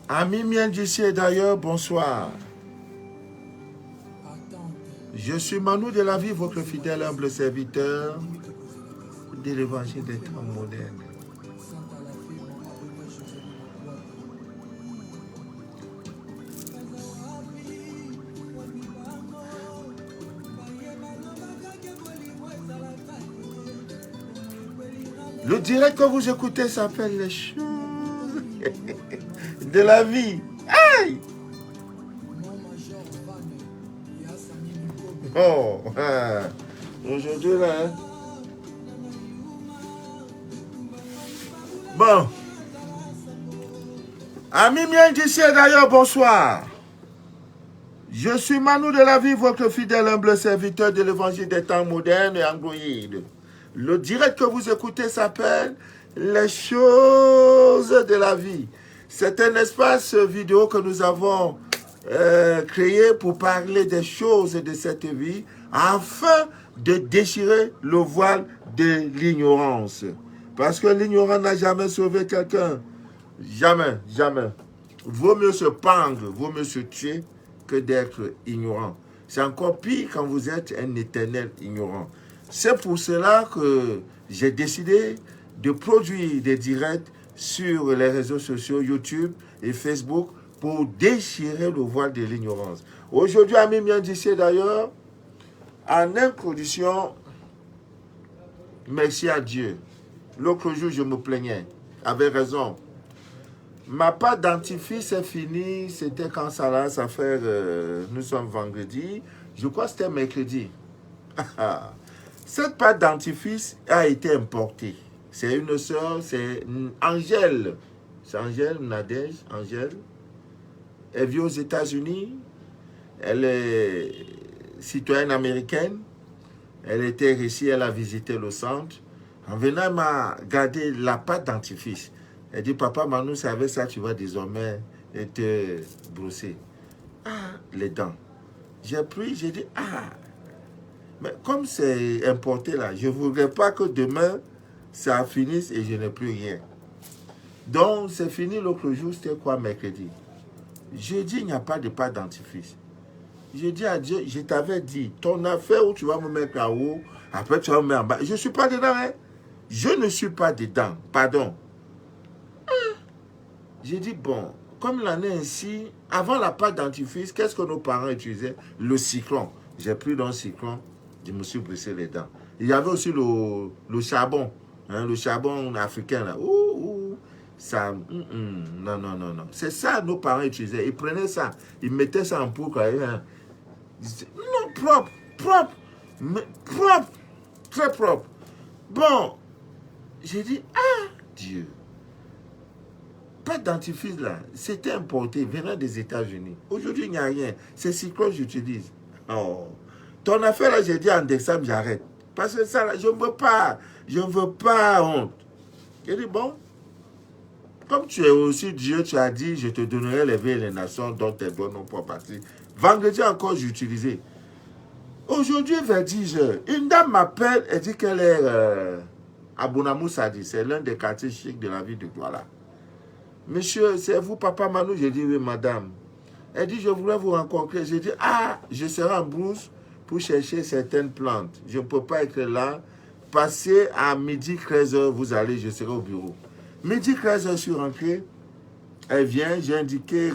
Amis miens d'ici et d'ailleurs, bonsoir. Je suis Manu de la vie, votre fidèle humble serviteur de l'évangile des temps modernes. Le direct que vous écoutez s'appelle les choses de la vie. Aïe! Oh, ah. Aujourd'hui là. Hein? Bon. Amis miens d'ici et d'ailleurs, bonsoir. Je suis Manu de la vie, votre fidèle humble serviteur de l'évangile des temps modernes et androïdes. Le direct que vous écoutez s'appelle les choses de la vie. C'est un espace vidéo que nous avons créé pour parler des choses de cette vie afin de déchirer le voile de l'ignorance. Parce que l'ignorant n'a jamais sauvé quelqu'un. Jamais, jamais. Vaut mieux se pendre, vaut mieux se tuer que d'être ignorant. C'est encore pire quand vous êtes un éternel ignorant. C'est pour cela que j'ai décidé de produire des directs sur les réseaux sociaux YouTube et Facebook pour déchirer le voile de l'ignorance. Aujourd'hui, amis miens d'ici d'ailleurs, en introduction, merci à Dieu. L'autre jour, je me plaignais, avec raison. Ma pâte dentifrice est finie, c'était quand ça là, ça fait, nous sommes vendredi, je crois que c'était mercredi. Cette pâte dentifrice a été importée. C'est une sœur, c'est Angèle. C'est Angèle, Nadège, Angèle. Elle vit aux États-Unis. Elle est citoyenne américaine. Elle était ici, elle a visité le centre. En venant, elle m'a gardé la pâte dentifrice. Elle dit, papa, Manu, c'est avec ça tu vas désormais te brosser. Ah, les dents. J'ai pris, j'ai dit, ah. Mais comme c'est importé là, je ne voudrais pas que demain, ça finisse et je n'ai plus rien. Donc, c'est fini l'autre jour, c'était quoi, mercredi. Jeudi, il n'y a pas de pâte dentifrice. Je dis à Dieu, je t'avais dit, ton affaire où tu vas me mettre en haut, après tu vas me mettre en bas. Je ne suis pas dedans, hein. Je ne suis pas dedans, pardon. J'ai dit, bon, comme l'année ainsi, avant la pâte dentifrice, qu'est-ce que nos parents utilisaient? Le cyclone. J'ai pris dans le cyclone, je me suis brisé les dents. Il y avait aussi le charbon, hein, le charbon africain là. Ça, non, non, non, non. C'est ça nos parents utilisaient. Ils prenaient ça, ils mettaient ça en poudre. Hein. Non, propre, propre, mais propre, très propre. Bon, j'ai dit, ah, Dieu. Pas de dentifrice là, c'était importé, venant des États-Unis. Aujourd'hui, il n'y a rien. C'est cyclone que j'utilise. Oh. Ton affaire là, j'ai dit en décembre, j'arrête. Parce que ça là, je ne veux pas. Je ne veux pas honte. J'ai dit, bon, comme tu es aussi Dieu, tu as dit, je te donnerai les villes et les nations dont tes doigts n'ont pas parti. Vendredi encore, j'ai utilisé. Aujourd'hui, vers 10h, une dame m'appelle, elle dit qu'elle est à Bonamou Sadi. C'est l'un des quartiers chics de la ville de Douala. Monsieur, c'est vous, papa Manu? J'ai dit, oui, madame. Elle dit, je voulais vous rencontrer. J'ai dit, ah, je serai en brousse pour chercher certaines plantes. Je ne peux pas être là. Passez à midi 13h, vous allez, je serai au bureau. Midi 13h, je suis rentré. Elle vient, j'ai indiqué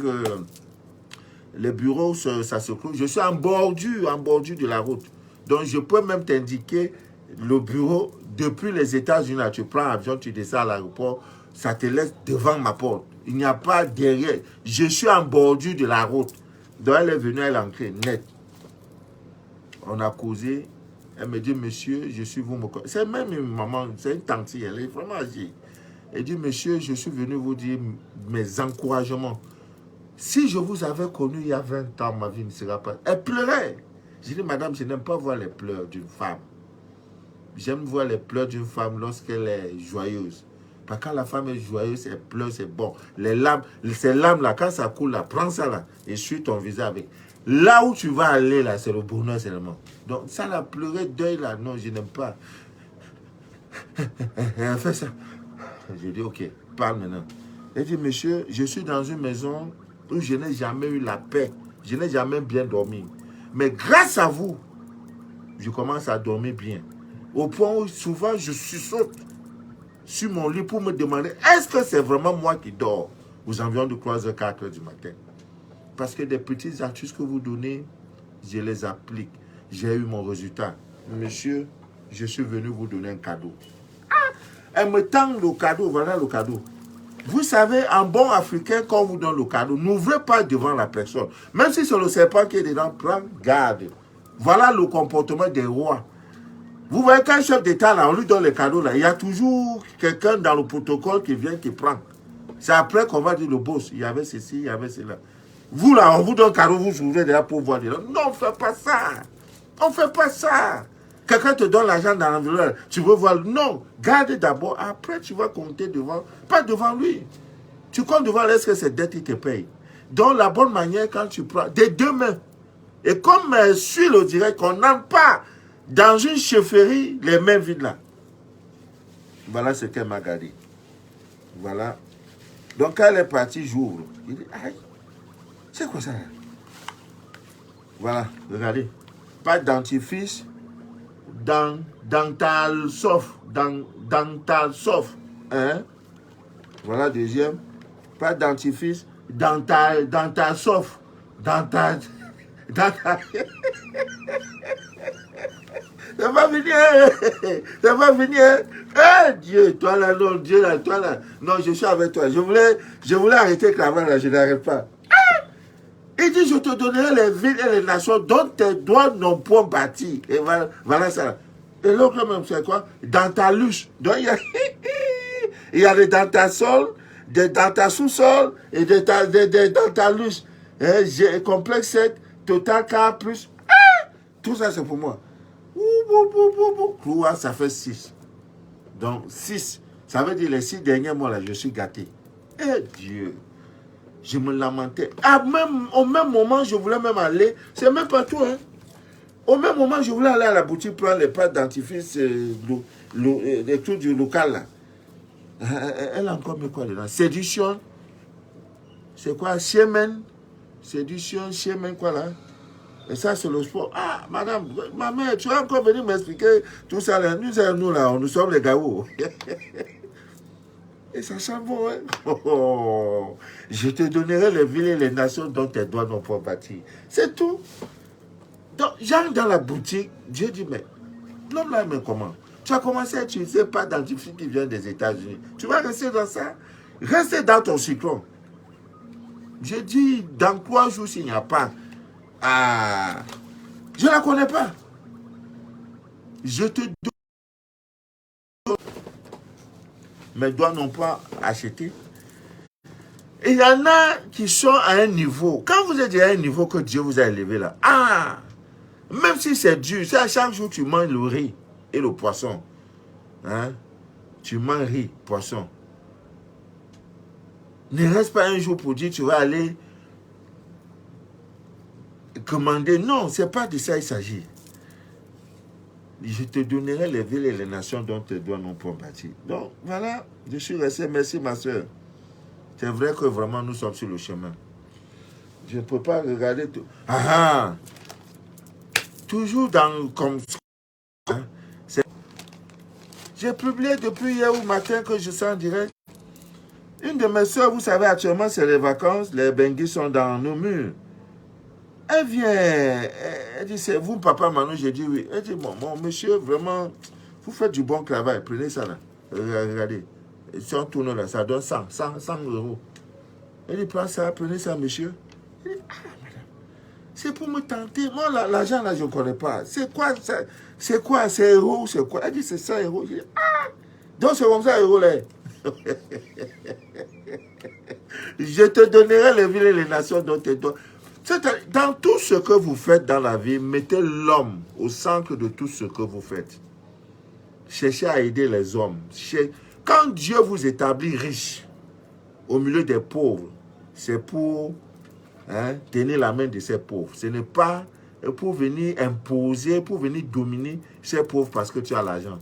le bureau, ça se clôt. Je suis en bordure de la route. Donc, je peux même t'indiquer le bureau depuis les États-Unis. Tu prends l'avion, tu descends à l'aéroport. Ça te laisse devant ma porte. Il n'y a pas derrière. Je suis en bordure de la route. Donc elle est venue, elle est entrée, net. On a causé. Elle me dit, monsieur, je suis vous. C'est même une maman, c'est une tante, elle est vraiment âgée. Elle dit, monsieur, je suis venu vous dire mes encouragements. Si je vous avais connu il y a 20 ans, ma vie ne sera pas... Elle pleurait. J'ai dit, madame, je n'aime pas voir les pleurs d'une femme. J'aime voir les pleurs d'une femme lorsqu'elle est joyeuse. Parce que quand la femme est joyeuse, elle pleure, c'est bon. Les larmes, ces larmes-là, quand ça coule, là, prends ça là et suis ton visage avec. Là où tu vas aller, là, c'est le bonheur seulement. Donc, ça, la pleurer, deuil, là, non, je n'aime pas. Elle fait ça. Je dis, ok, parle maintenant. Elle dit, monsieur, je suis dans une maison où je n'ai jamais eu la paix. Je n'ai jamais bien dormi. Mais grâce à vous, je commence à dormir bien. Au point où souvent je saute sur mon lit pour me demander, est-ce que c'est vraiment moi qui dors aux environs de 3h, 4h du matin? Parce que des petites astuces que vous donnez, je les applique. J'ai eu mon résultat. Monsieur, je suis venu vous donner un cadeau. Elle me tend le cadeau, voilà le cadeau. Vous savez, en bon africain, quand on vous donne le cadeau, n'ouvrez pas devant la personne. Même si c'est le serpent qui est dedans, prends garde. Voilà le comportement des rois. Vous voyez qu'un chef d'État, là, on lui donne les cadeaux, là, il y a toujours quelqu'un dans le protocole qui vient, qui prend. C'est après qu'on va dire le boss, il y avait ceci, il y avait cela. Vous, là, on vous donne un cadeau, vous ouvrez déjà pour voir. Non, on ne fait pas ça. On ne fait pas ça. Quelqu'un te donne l'argent dans l'enveloppe, tu veux voir. Non, garde d'abord, après tu vas compter devant, pas devant lui. Tu comptes devant, est-ce que c'est dette qui te paye? Donc la bonne manière, quand tu prends des deux mains, et comme sur le direct, qu'on n'aime pas dans une chefferie les mains vides là. Voilà ce qu'elle m'a gardé. Voilà. Donc quand elle est partie, j'ouvre. Il dit, aïe, c'est quoi ça? Voilà, regardez. Pas de dentifrice. Dental soft. Dental soft. Hein? Voilà, deuxième. Pas de dentifrice. Dental soft. Dental. Ça va venir. Ça va venir. Eh, Dieu, toi là, non, Dieu là, toi là. Non, je suis avec toi. Je voulais arrêter le travail là, je n'arrête pas. Il dit, je te donnerai les villes et les nations dont tes doigts n'ont point bâti. Et voilà ça. Et l'autre même, c'est quoi? Dans ta luche. Donc, il y a des dans ta sol, des dans ta sous-sol et des dans ta luche. J'ai complexe 7, total 4 plus. Tout ça, c'est pour moi. Ça fait 6. Donc, 6. Ça veut dire les 6 derniers mois, là, je suis gâté. Eh Dieu! Je me lamentais. Au même moment, je voulais même aller. C'est même pas tout. Hein. Au même moment, je voulais aller à la boutique prendre les pâtes dentifrice, les trucs du local. Là. Elle a encore mis quoi dedans? Séduction. C'est quoi? Siemen. Séduction, siemen, quoi là? Et ça, c'est le sport. Ah, madame, ma mère, tu vas encore venir m'expliquer tout ça là. Nous là, nous sommes les gaots. Et ça sent bon, hein? Oh, je te donnerai les villes et les nations dont tes doigts n'ont pas bâti. C'est tout. Donc, j'arrive dans la boutique, Dieu dit, mais l'homme là, mais comment? Tu as commencé à utiliser pas dentifrice qui vient des États-Unis. Tu vas rester dans ça? Restez dans ton cyclone. Je dis, dans 3 jours, s'il n'y a pas. Ah, je ne la connais pas. Je te donne. Mes doigts n'ont pas acheté. Il y en a qui sont à un niveau. Quand vous êtes à un niveau que Dieu vous a élevé là, même si c'est dur, c'est à chaque jour tu manges le riz et le poisson. Hein? Tu manges riz, poisson. Ne reste pas un jour pour dire tu vas aller commander. Non, ce n'est pas de ça il s'agit. Je te donnerai les villes et les nations dont tes doigts n'ont pas bâti. Donc, voilà, je suis resté. Merci, ma soeur. C'est vrai que vraiment, nous sommes sur le chemin. Je ne peux pas regarder tout. Toujours dans comme ça. J'ai publié depuis hier au matin que je suis en direct. Une de mes soeurs, vous savez, actuellement, c'est les vacances. Les benguis sont dans nos murs. Elle vient, elle dit, c'est vous, papa Manu? J'ai dit oui. Elle dit, mon monsieur, vraiment, vous faites du bon travail. Prenez ça là. Regardez. Si on tourne là, ça donne 100 euros. Elle dit, prends ça, prenez ça, monsieur. Elle dit, madame, c'est pour me tenter. Moi, l'argent là, je ne connais pas. C'est quoi ça? C'est quoi? C'est euros? C'est quoi? Elle dit, c'est 100 euros. Je dis, donc c'est comme ça, euros là. Je te donnerai les villes et les nations dont tu dois. Dans tout ce que vous faites dans la vie, mettez l'homme au centre de tout ce que vous faites. Cherchez à aider les hommes. Quand Dieu vous établit riche au milieu des pauvres, c'est pour tenir la main de ces pauvres. Ce n'est pas pour venir imposer, pour venir dominer ces pauvres parce que tu as l'argent.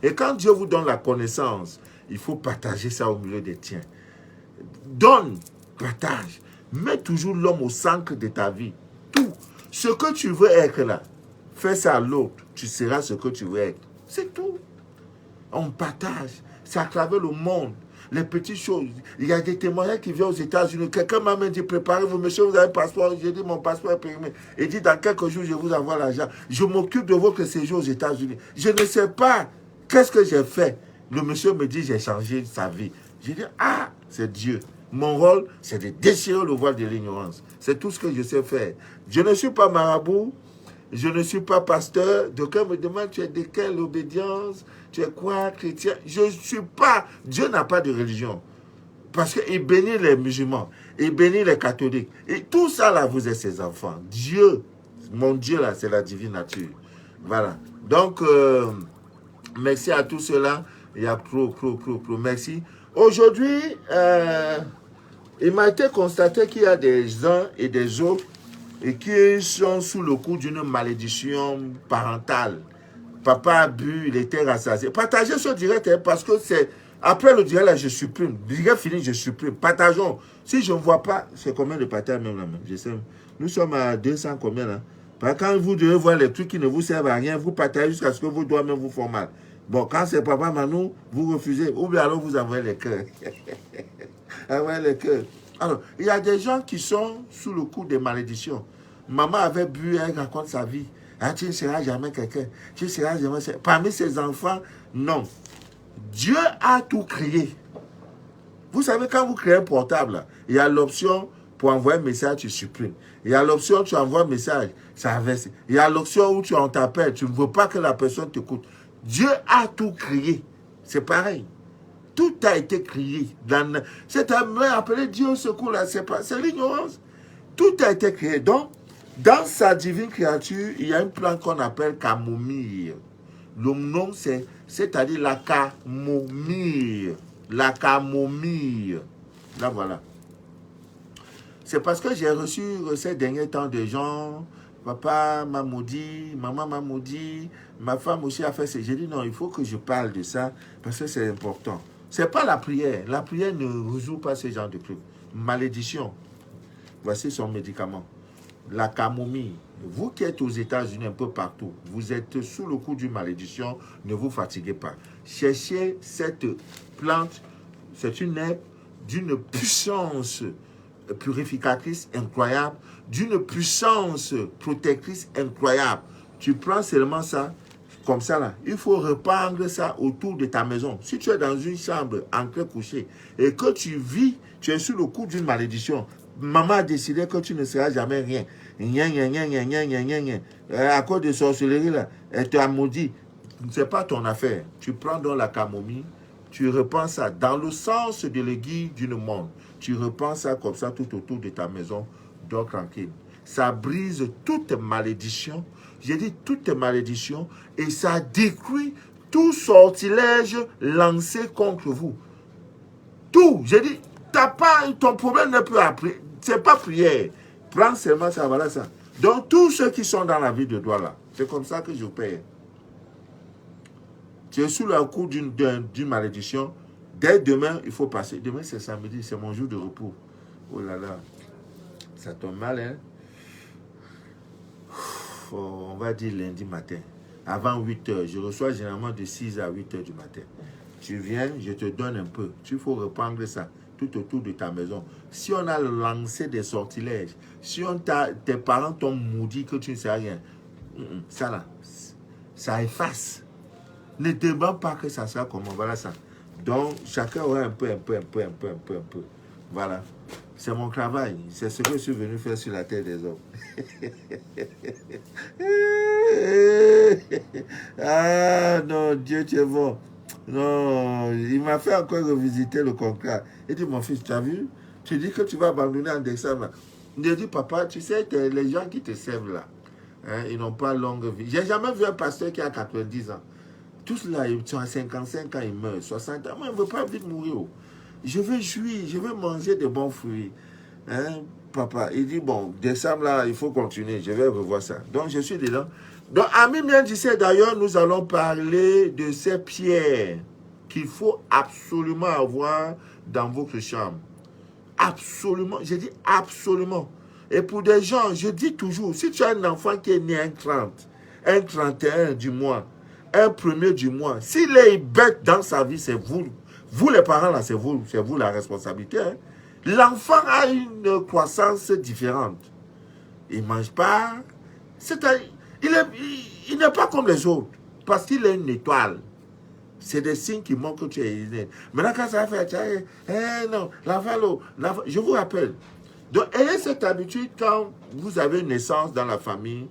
Et quand Dieu vous donne la connaissance, il faut partager ça au milieu des tiens. Donne, partage. Mets toujours l'homme au centre de ta vie. Tout. Ce que tu veux être là, fais ça à l'autre. Tu seras ce que tu veux être. C'est tout. On partage. Ça travers le monde. Les petites choses. Il y a des témoignages qui viennent aux États-Unis. Quelqu'un m'a même dit, préparez-vous, monsieur, vous avez un passeport. J'ai dit, mon passeport est périmé. Il dit, dans quelques jours, je vous envoie l'argent. Je m'occupe de votre séjour aux États-Unis. Je ne sais pas qu'est-ce que j'ai fait. Le monsieur me dit, j'ai changé sa vie. J'ai dit, ah, c'est Dieu. Mon rôle, c'est de déchirer le voile de l'ignorance. C'est tout ce que je sais faire. Je ne suis pas marabout. Je ne suis pas pasteur. D'aucuns me demandent, tu es de quelle obédience? Tu es quoi, chrétien? Je ne suis pas. Dieu n'a pas de religion. Parce qu'il bénit les musulmans. Il bénit les catholiques. Et tout ça, là, vous êtes ses enfants. Dieu, mon Dieu, là, c'est la divine nature. Voilà. Donc, merci à tous ceux-là. Il y a trop. Merci. Aujourd'hui, il m'a été constaté qu'il y a des uns et des autres et qui sont sous le coup d'une malédiction parentale. Papa a bu, il était rassasié. Partagez ce direct hein, parce que c'est... Après le direct, là, je supprime. Le direct fini, je supprime. Partageons. Si je ne vois pas, c'est combien de partages même là? Je sais. Nous sommes à 200 combien là? Parce que quand vous devez voir les trucs qui ne vous servent à rien, vous partagez jusqu'à ce que vos doigts même vous font mal. Bon, quand c'est papa Manou, vous refusez. Ou bien alors vous envoyez les cœurs. Envoyez les cœurs. Alors, il y a des gens qui sont sous le coup des malédictions. Maman avait bu, elle raconte sa vie. Ah, tu ne seras jamais quelqu'un. Tu ne seras jamais... Parmi ses enfants, non. Dieu a tout créé. Vous savez, quand vous créez un portable, il y a l'option pour envoyer un message, tu supprimes. Il y a l'option, tu envoies un message, ça inverse. Il y a l'option où on t'appelle, tu ne veux pas que la personne t'écoute. Dieu a tout créé. C'est pareil. Tout a été créé. C'est un mot appelé Dieu au secours, là, c'est l'ignorance. Tout a été créé. Donc, dans sa divine créature, il y a un plan qu'on appelle camomille. Le nom, c'est-à-dire la camomille. La camomille. Là, voilà. C'est parce que j'ai reçu ces derniers temps de gens, papa m'a maudit, maman m'a maudit, ma femme aussi a fait ça. J'ai dit non, il faut que je parle de ça parce que c'est important. Ce n'est pas la prière. La prière ne résout pas ce genre de trucs. Malédiction. Voici son médicament. La camomille. Vous qui êtes aux États-Unis un peu partout, vous êtes sous le coup d'une malédiction, ne vous fatiguez pas. Cherchez cette plante, c'est une herbe d'une puissance purificatrice incroyable, d'une puissance protectrice incroyable. Tu prends seulement ça, comme ça là. Il faut répandre ça autour de ta maison. Si tu es dans une chambre, ancré couché, et que tu vis, tu es sous le coup d'une malédiction, maman a décidé que tu ne seras jamais rien. À cause de sorcellerie là, elle t'a maudit. Ce n'est pas ton affaire. Tu prends donc la camomille, tu repenses ça dans le sens de l'aiguille d'une montre. Tu repenses ça comme ça tout autour de ta maison, dors tranquille. Ça brise toute malédiction. J'ai dit toute malédiction et ça détruit tout sortilège lancé contre vous. Tout. J'ai dit, ton problème n'est plus après. C'est pas prière. Prends seulement ça, voilà ça. Donc tous ceux qui sont dans la vie de droit là, c'est comme ça que je paye. Tu es sous le coup d'une malédiction. Dès demain, il faut passer. Demain, c'est samedi, c'est mon jour de repos. Oh là là, ça tombe mal, hein? On va dire lundi matin, avant 8 heures. Je reçois généralement de 6 à 8 heures du matin. Tu viens, je te donne un peu. Tu faut reprendre ça tout autour de ta maison. Si on a lancé des sortilèges, si tes parents t'ont maudit que tu ne sais rien, ça là, ça efface. Ne te demande pas que ça soit comment. Voilà ça. Donc, chacun aura un peu. Voilà. C'est mon travail. C'est ce que je suis venu faire sur la terre des hommes. Ah non, Dieu, tu es bon. Non, il m'a fait encore revisiter le contrat. Il dit, mon fils, tu as vu? Tu dis que tu vas abandonner en décembre. Il dit, papa, tu sais, les gens qui te servent là, hein, ils n'ont pas longue vie. J'ai jamais vu un pasteur qui a 90 ans. Tous là, ils sont à 55 ans, ils meurent, 60 ans. Moi, je ne veux pas vite mourir. Je veux jouir, je veux manger de bons fruits. Hein, papa, il dit, bon, décembre là, il faut continuer, je vais revoir ça. Donc, je suis dedans. Donc, Ami bien disait d'ailleurs, nous allons parler de ces pierres qu'il faut absolument avoir dans votre chambre. absolument, je dis absolument. Et pour des gens, je dis toujours, si tu as un enfant qui est né un 30, un 31 du mois, un 1er du mois, s'il est bête dans sa vie, c'est vous. Vous les parents, là, c'est vous la responsabilité. Hein. L'enfant a une croissance différente. Il ne mange pas. Il n'est pas comme les autres. Parce qu'il est une étoile. C'est des signes qui montrent que tu es né. Maintenant, quand ça va faire, non, je vous rappelle. Donc, ayez cette habitude quand vous avez une naissance dans la famille,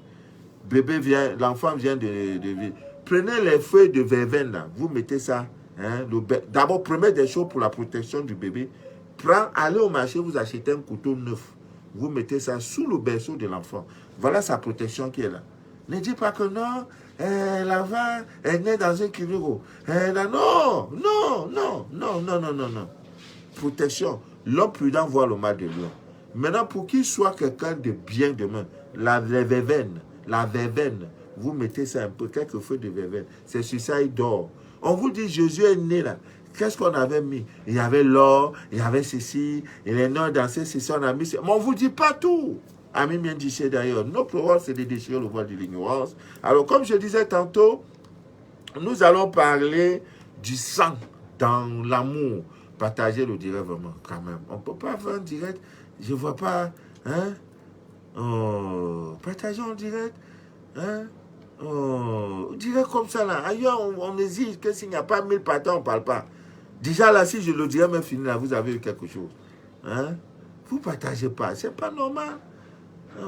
l'enfant vient de vivre. Prenez les feuilles de verveine, là, vous mettez ça. Hein, d'abord, prenez des choses pour la protection du bébé. Allez au marché, vous achetez un couteau neuf. Vous mettez ça sous le berceau de l'enfant. Voilà sa protection qui est là. Ne dites pas que non, l'enfant est né dans un kilo. Non. Protection. L'homme prudent voit le mal de l'homme. Maintenant, pour qu'il soit quelqu'un de bien demain, la verveine, vous mettez ça un peu, quelques feuilles de verveine. C'est sur ça, il dort. On vous dit, Jésus est né là. Qu'est-ce qu'on avait mis? Il y avait l'or, il y avait ceci, il est né dans ceci, on a mis... Mais on ne vous dit pas tout. Ami bien dit d'ailleurs, notre rôle, c'est de déchirer le voile de l'ignorance. Alors, comme je disais tantôt, nous allons parler du sang dans l'amour. Partager le direct vraiment, quand même. On ne peut pas faire un direct, je ne vois pas, hein? Oh, partager en direct, hein? Oh, direct comme ça, là. Ailleurs, on hésite que s'il n'y a pas 1000 partants, on ne parle pas. Déjà, là, si je le dirais, même fini, là, vous avez eu quelque chose. Hein? Vous ne partagez pas, c'est pas normal.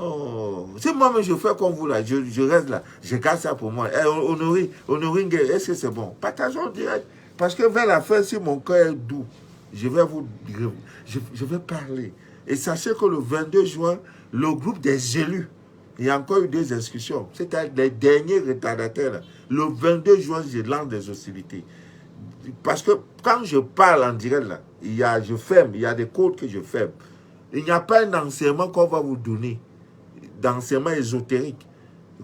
Oh. Si moi-même je fais comme vous là, je reste là, je garde ça pour moi. Honoring, est-ce que c'est bon? Partageons en direct. Parce que vers la fin, si mon cœur est doux, je vais parler. Et sachez que le 22 juin, le groupe des élus, il y a encore eu 2 inscriptions. C'est-à-dire les derniers retardataires. Là. Le 22 juin, je lance des hostilités. Parce que quand je parle en direct, là, je ferme, il y a des codes que je ferme. Il n'y a pas un enseignement qu'on va vous donner, d'enseignement ésotérique,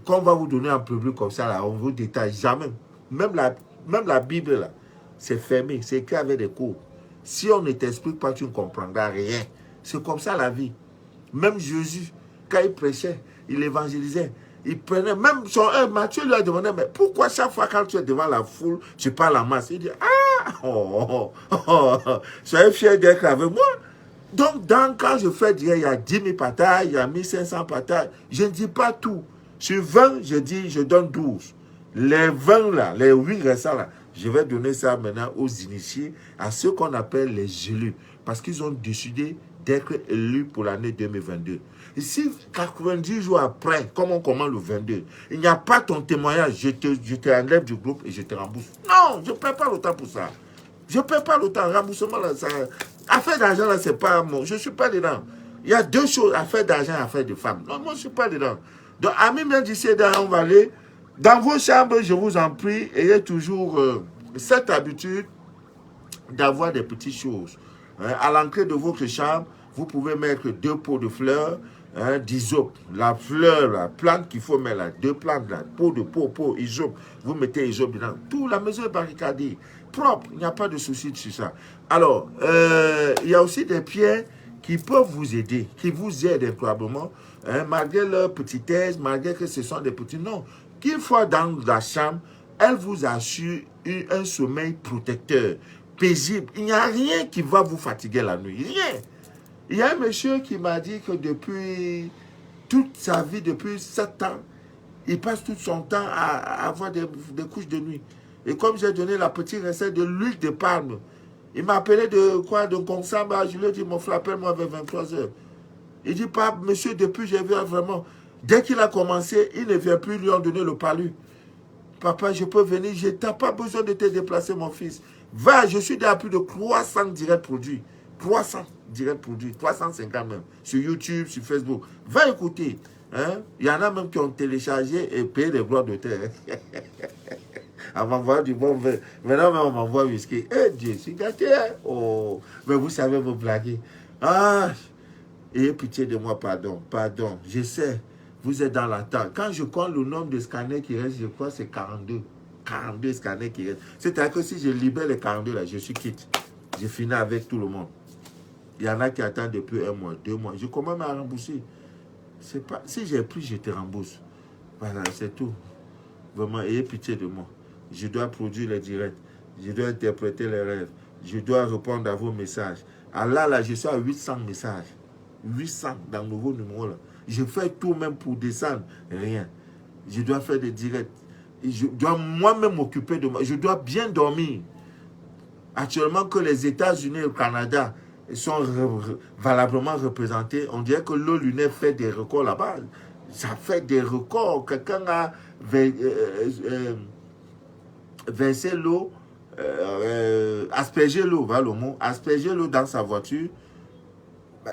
qu'on va vous donner en public comme ça, là, on vous détaille jamais. Même la Bible, là, c'est fermé, c'est écrit avec des codes. Si on ne t'explique pas, tu ne comprendras rien. C'est comme ça la vie. Même Jésus, quand il prêchait, il évangélisait, il prenait, même Matthieu lui a demandé, mais pourquoi chaque fois quand tu es devant la foule, tu parles en masse? Il dit, soyez fiers d'être avec moi. Donc, quand je fais dire, il y a 10 000 patailles, il y a 1500 patailles, je ne dis pas tout. Sur 20, je donne 12. Les 20 là, les 8 restants là, je vais donner ça maintenant aux initiés, à ceux qu'on appelle les élus. Parce qu'ils ont décidé d'être élus pour l'année 2022. Et si 90 jours après, comme on commence le 22, il n'y a pas ton témoignage, je te enlève du groupe et je te rembourse. Non, je ne perds pas le temps pour ça. Je ne perds pas le temps. Remboursement, là, ça... Affaire d'argent, là, c'est pas mon... Je ne suis pas dedans. Il y a 2 choses, affaire d'argent et affaire de femme. Non, moi, je ne suis pas dedans. Donc, amis bien d'ici, on va aller. Dans vos chambres, je vous en prie, ayez toujours cette habitude d'avoir des petites choses. À l'entrée de votre chambre, vous pouvez mettre 2 pots de fleurs, d'isope. La fleur, la plante qu'il faut mettre là, 2 plantes là, pot, isope. Vous mettez isope dedans. Tout, la maison est barricadée. Propre, il n'y a pas de souci sur ça. Alors, il y a aussi des pierres qui peuvent vous aider, qui vous aident incroyablement, malgré leur petitesse, malgré que ce sont des petits noms. Qu'une fois dans la chambre, elle vous assure un sommeil protecteur, paisible. Il n'y a rien qui va vous fatiguer la nuit, rien. Il y a un monsieur qui m'a dit que depuis toute sa vie, depuis 7 ans, il passe tout son temps à avoir des couches de nuit. Et comme j'ai donné la petite recette de l'huile de palme, il m'a appelé de Consamba. Je lui ai dit, mon frère, appelle-moi vers 23h. Il dit, pas, monsieur, depuis, j'ai vu vraiment. Dès qu'il a commencé, il ne vient plus lui en donner le palu. Papa, je peux venir, je n'ai pas besoin de te déplacer, mon fils. Va, je suis déjà plus de 300 directs produits. 300 directs produits, 350 même. Sur YouTube, sur Facebook. Va écouter. Hein? Il y en a même qui ont téléchargé et payé les gloires de terre. On m'envoie du bon vin. Maintenant, on m'envoie whisky. Eh Dieu, je suis gâté. Hein? Oh, mais vous savez vous blaguer. Ah, ayez pitié de moi, pardon. Je sais, vous êtes dans l'attente. Quand je compte le nombre de scanners qui restent, je crois que c'est 42. 42 scanners qui restent. C'est-à-dire que si je libère les 42, là, je suis quitte. Je finis avec tout le monde. Il y en a qui attendent depuis 1 mois, 2 mois. Je commence à rembourser. C'est pas, si j'ai pris, je te rembourse. Voilà, c'est tout. Vraiment, ayez pitié de moi. Je dois produire les directs. Je dois interpréter les rêves. Je dois répondre à vos messages. Alors là, je suis à 800 messages. 800 dans le nouveau numéro là. Je fais tout même pour descendre. Rien. Je dois faire des directs. Je dois moi-même m'occuper de moi. Je dois bien dormir. Actuellement que les États-Unis et le Canada sont valablement représentés, on dirait que l'eau lunaire fait des records là-bas. Ça fait des records. Quelqu'un a versé l'eau, asperger l'eau, voilà le mot, asperger l'eau dans sa voiture.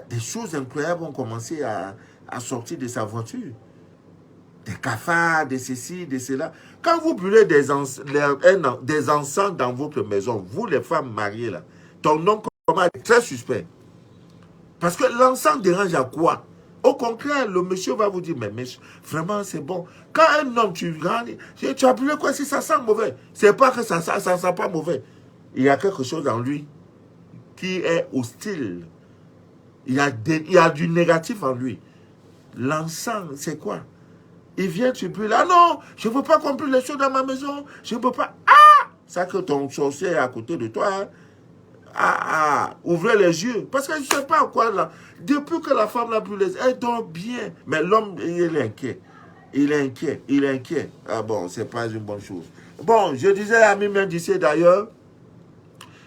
Des choses incroyables ont commencé à sortir de sa voiture. Des cafards, de ceci, de cela. Quand vous brûlez des encens dans votre maison, vous les femmes mariées là, ton nom est très suspect. Parce que l'encens dérange à quoi? Au contraire, le monsieur va vous dire, mais vraiment c'est bon. Quand un homme, tu as brûlé quoi si ça sent mauvais? C'est pas que ça sent pas mauvais. Il y a quelque chose en lui qui est hostile. Il y a du négatif en lui. L'encens, c'est quoi? Il vient, tu brûles. Ah non, je ne veux pas qu'on brûle les choses dans ma maison. Je ne peux pas. Ah! Ça que ton sorcier est à côté de toi. Hein? Ouvrez les yeux. Parce que je ne sais pas quoi là. Depuis que la femme l'a brûlé, elle dort bien. Mais l'homme, il est inquiet. Il est inquiet. Il est inquiet. Ah bon, c'est pas une bonne chose. Bon, je disais à Mimi d'ici d'ailleurs,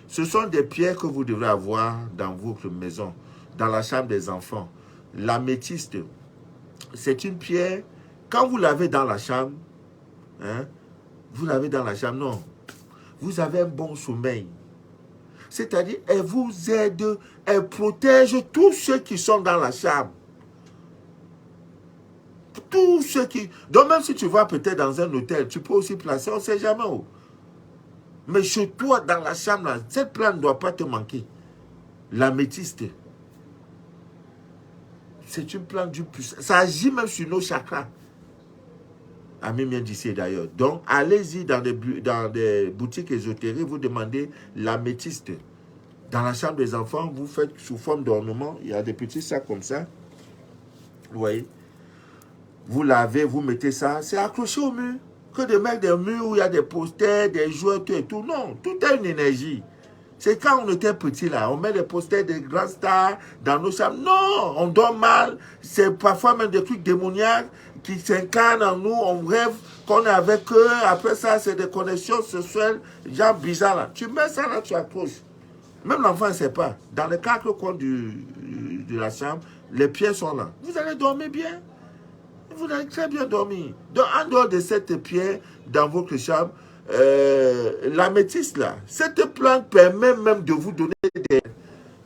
ce sont des pierres que vous devrez avoir dans votre maison, dans la chambre des enfants. L'améthyste, c'est une pierre. Quand vous l'avez dans la chambre, hein, vous l'avez dans la chambre, non. Vous avez un bon sommeil. C'est-à-dire, elle vous aide, elle protège tous ceux qui sont dans la chambre. Tous ceux qui... Donc même si tu vas peut-être dans un hôtel, tu peux aussi placer, on ne sait jamais où. Mais chez toi, dans la chambre, là, cette plante ne doit pas te manquer. L'améthyste. C'est une plante du puissant. Ça agit même sur nos chakras. Ami bien d'ici d'ailleurs. Donc, allez-y dans des boutiques ésotériques, vous demandez l'améthyste. Dans la chambre des enfants, vous faites sous forme d'ornement. Il y a des petits sacs comme ça. Vous voyez? Vous lavez, vous mettez ça. C'est accroché au mur. Que de mettre des murs où il y a des posters, des jouets, tout et tout. Non, tout est une énergie. C'est quand on était petit là, on met des posters des grands stars dans nos chambres. Non, on dort mal. C'est parfois même des trucs démoniaques qui s'incarnent en nous. On rêve qu'on est avec eux. Après ça, c'est des connexions sexuelles, genre bizarres là. Tu mets ça là, tu accroches. Même l'enfant ne sait pas. Dans les 4 coins de la chambre, les pieds sont là. Vous allez dormir bien. Vous allez très bien dormir. Donc, en dehors de cette pierre dans votre chambre, l'améthyste là, cette plante permet même de vous donner des...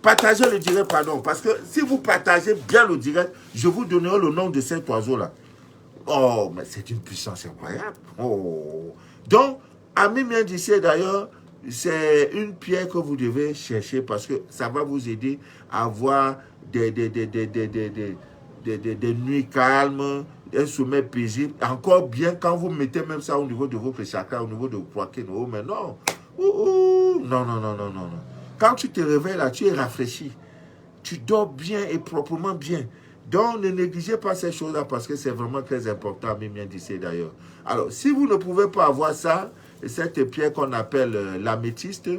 Partagez le direct, pardon. Parce que si vous partagez bien le direct, je vous donnerai le nom de cet oiseau là. Oh, mais c'est une puissance incroyable. Oh. Donc, ami bien d'ici d'ailleurs, c'est une pierre que vous devez chercher parce que ça va vous aider à avoir des nuits calmes, un sommeil paisible. Encore bien quand vous mettez même ça au niveau de votre chakra, au niveau de votre poitrine. Oh, mais non. Non, non, non, non, non, non. Quand tu te réveilles là, tu es rafraîchi. Tu dors bien et proprement bien. Donc, ne négligez pas ces choses-là parce que c'est vraiment très important, même bien d'ici d'ailleurs. Alors, si vous ne pouvez pas avoir ça, cette pierre qu'on appelle l'améthyste,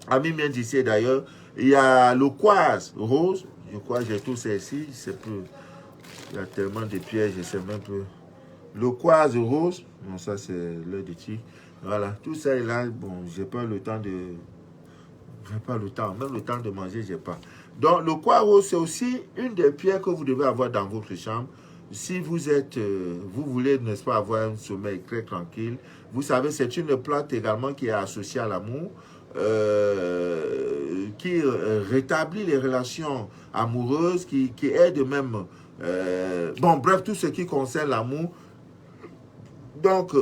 ami bien d'ici d'ailleurs, il y a le quartz rose. Je crois que j'ai tout ça ici. C'est plus... Il y a tellement de pierres, je sais même plus. Le quartz rose, non, ça c'est l'œil de tigre. Voilà, tout ça est là. Bon, j'ai pas le temps de... J'ai pas le temps, même le temps de manger, j'ai pas. Donc, le quartz rose, c'est aussi une des pierres que vous devez avoir dans votre chambre. Si vous êtes, vous voulez, n'est-ce pas, avoir un sommeil très tranquille. Vous savez, c'est une plante également qui est associée à l'amour, qui rétablit les relations amoureuses, qui aide même, bon, bref, tout ce qui concerne l'amour. Donc,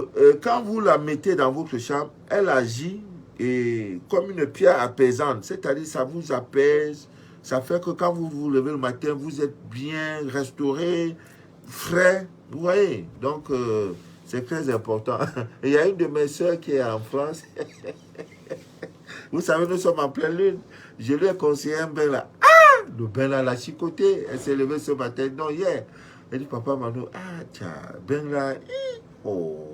quand vous la mettez dans votre chambre, elle agit et comme une pierre apaisante, c'est-à-dire ça vous apaise, ça fait que quand vous vous levez le matin, vous êtes bien restauré, frais, vous voyez. Donc, c'est très important. Il y a une de mes soeurs qui est en France. Vous savez, nous sommes en pleine lune. Je lui ai conseillé un bain là. Ah, le bain là, la chicoté. Elle s'est levée ce matin. Non, hier. Elle dit, papa Mano, ah, tiens, bain là. Oh.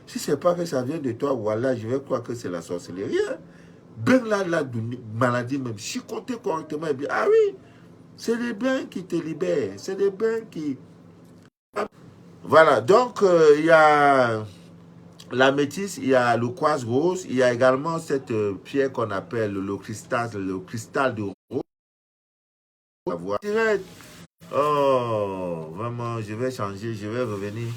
Si c'est pas que ça vient de toi, voilà, je vais croire que c'est la sorcellerie. Hein. Bain là, la maladie même. Chicoté correctement. Et bien, ah oui, c'est les bains qui te libèrent. C'est les bains qui... Voilà, donc il y a la métisse, il y a le quartz rose, il y a également cette pierre qu'on appelle le cristal de rose. Direct. Oh, vraiment, je vais changer, je vais revenir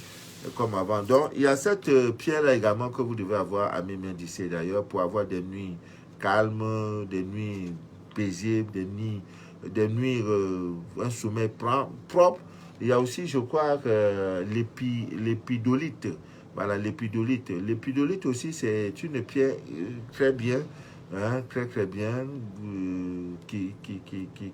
comme avant. Donc, il y a cette pierre-là également que vous devez avoir à mes mains d'ici d'ailleurs pour avoir des nuits calmes, des nuits paisibles, des nuits un sommeil propre. Il y a aussi, je crois, l'épidolite. Voilà, l'épidolite. L'épidolite aussi, c'est une pierre très bien, hein, très très bien, qui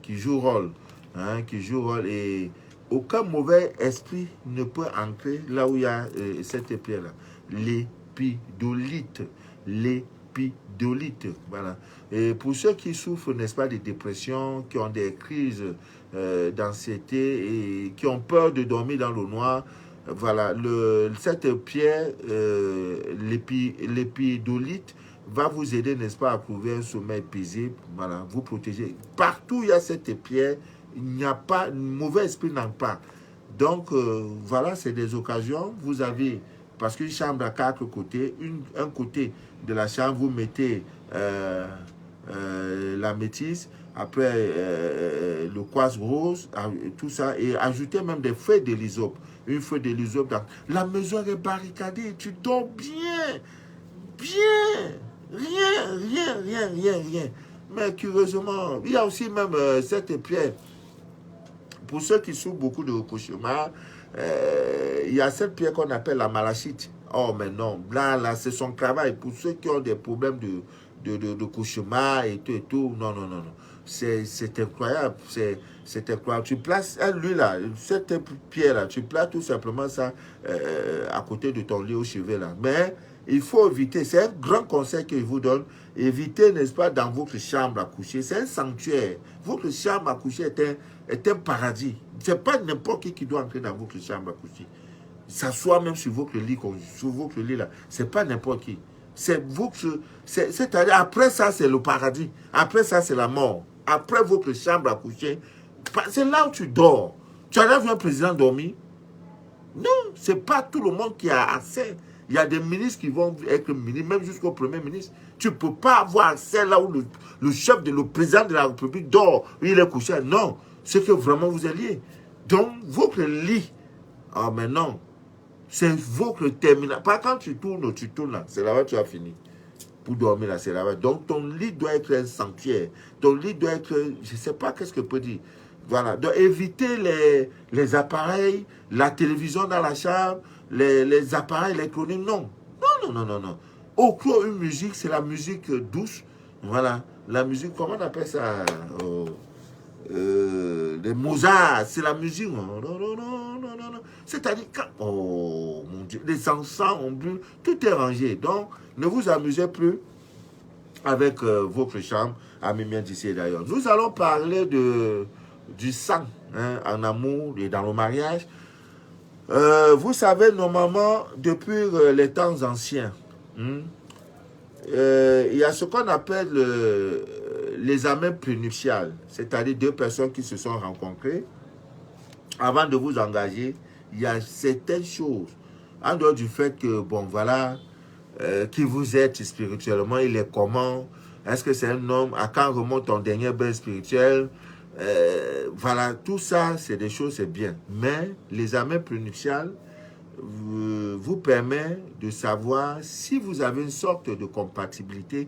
joue rôle. Hein, qui joue rôle. Et aucun mauvais esprit ne peut entrer là où il y a cette pierre-là. L'épidolite. L'épidolite. Voilà. Et pour ceux qui souffrent, n'est-ce pas, de dépression, qui ont des crises d'anxiété et qui ont peur de dormir dans le noir, voilà, cette pierre, l'épidolite, va vous aider, n'est-ce pas, à trouver un sommeil paisible, voilà, vous protéger. Partout où il y a cette pierre, il n'y a pas, mauvais esprit n'en pas. Donc, voilà, c'est des occasions. Vous avez, parce qu'une chambre a 4 côtés, un côté de la chambre, vous mettez la métisse, après le quartz rose, tout ça, et ajoutez même des feuilles de l'hysope. Une feuille de l'hysope. La maison est barricadée, tu dors bien, bien, rien. Mais curieusement, il y a aussi même cette pierre. Pour ceux qui souffrent beaucoup de cauchemars, il y a cette pierre qu'on appelle la malachite. Oh, mais non, là, c'est son travail. Pour ceux qui ont des problèmes de cauchemars et tout, non. C'est incroyable, c'est incroyable. Tu places lui là, cette pierre là, tu places tout simplement ça à côté de ton lit au chevet là. Mais il faut éviter, c'est un grand conseil que je vous donne, évitez, n'est-ce pas, dans votre chambre à coucher. C'est un sanctuaire. Votre chambre à coucher est un paradis. Ce n'est pas n'importe qui doit entrer dans votre chambre à coucher. S'asseoir même sur votre lit là, c'est pas n'importe qui. C'est-à-dire, après ça, c'est le paradis. Après ça, c'est la mort. Après votre chambre à coucher, c'est là où tu dors. Tu as vu un président dormir? Non, c'est pas tout le monde qui a accès. Il y a des ministres qui vont être ministres, même jusqu'au premier ministre. Tu ne peux pas avoir accès là où le chef, le président de la République dort, où il est couché. Non, c'est que vraiment vous êtes lié. Donc, votre lit, ah mais non, c'est votre terminal. Pas quand tu tournes là, c'est là-bas que tu as fini. Pour dormir là, c'est là-bas. Donc, ton lit doit être un sanctuaire. Ton lit doit être, je ne sais pas qu'est-ce que je peux dire. Voilà. Donc, évitez les appareils, la télévision dans la chambre, les appareils électroniques. Non. Au une musique, c'est la musique douce. Voilà. La musique, comment on appelle ça? Les Mozart, c'est la musique. C'est-à-dire, oh mon Dieu, les encens ont bu, tout est rangé. Donc, ne vous amusez plus avec votre chambre, à Mimien d'ici d'ailleurs. Nous allons parler du sang, hein, en amour et dans le mariage. Vous savez, normalement, depuis les temps anciens, il y a ce qu'on appelle les amants prénuptiales, c'est-à-dire deux personnes qui se sont rencontrées. Avant de vous engager, il y a certaines choses, en dehors du fait que, bon, voilà, qui vous êtes spirituellement, il est comment, est-ce que c'est un homme, à quand remonte ton dernier bain spirituel, voilà, tout ça, c'est des choses, c'est bien. Mais les amants prénuptiales vous permet de savoir si vous avez une sorte de compatibilité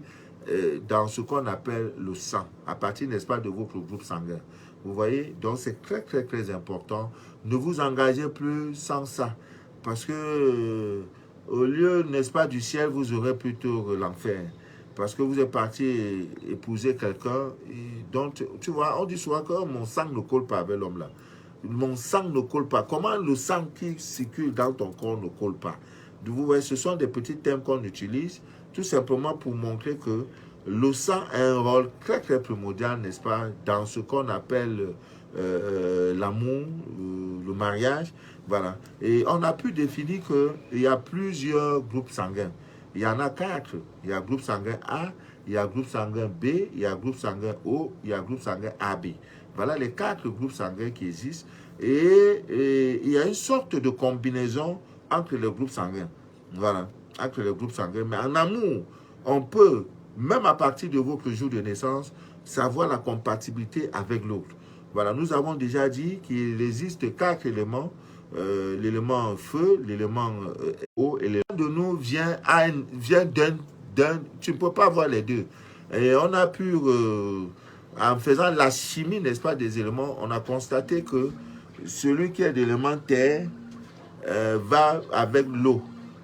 dans ce qu'on appelle le sang, à partir, n'est-ce pas, de votre groupe sanguin. Vous voyez, donc c'est très, très, très important. Ne vous engagez plus sans ça. Parce que au lieu, n'est-ce pas, du ciel, vous aurez plutôt l'enfer. Parce que vous êtes parti épouser quelqu'un. Donc, tu vois, on dit souvent que mon sang ne colle pas avec l'homme là. Mon sang ne colle pas. Comment le sang qui circule dans ton corps ne colle pas? Vous voyez, ce sont des petits termes qu'on utilise tout simplement pour montrer que le sang a un rôle très très primordial, n'est-ce pas, dans ce qu'on appelle l'amour, le mariage. Voilà. Et on a pu définir qu'il y a plusieurs groupes sanguins. Il y en a 4. Il y a groupe sanguin A, il y a groupe sanguin B, il y a groupe sanguin O, il y a groupe sanguin AB. Voilà les 4 groupes sanguins qui existent. Et il y a une sorte de combinaison entre les groupes sanguins. Voilà, entre les groupes sanguins. Mais en amour, on peut, même à partir de votre jour de naissance, savoir la compatibilité avec l'autre. Voilà, nous avons déjà dit qu'il existe 4 éléments. L'élément feu, l'élément eau, et l'élément de nous vient d'un, tu ne peux pas avoir les deux. Et on a pu, en faisant la chimie, n'est-ce pas, des éléments, on a constaté que celui qui est d'élément terre va avec l'eau.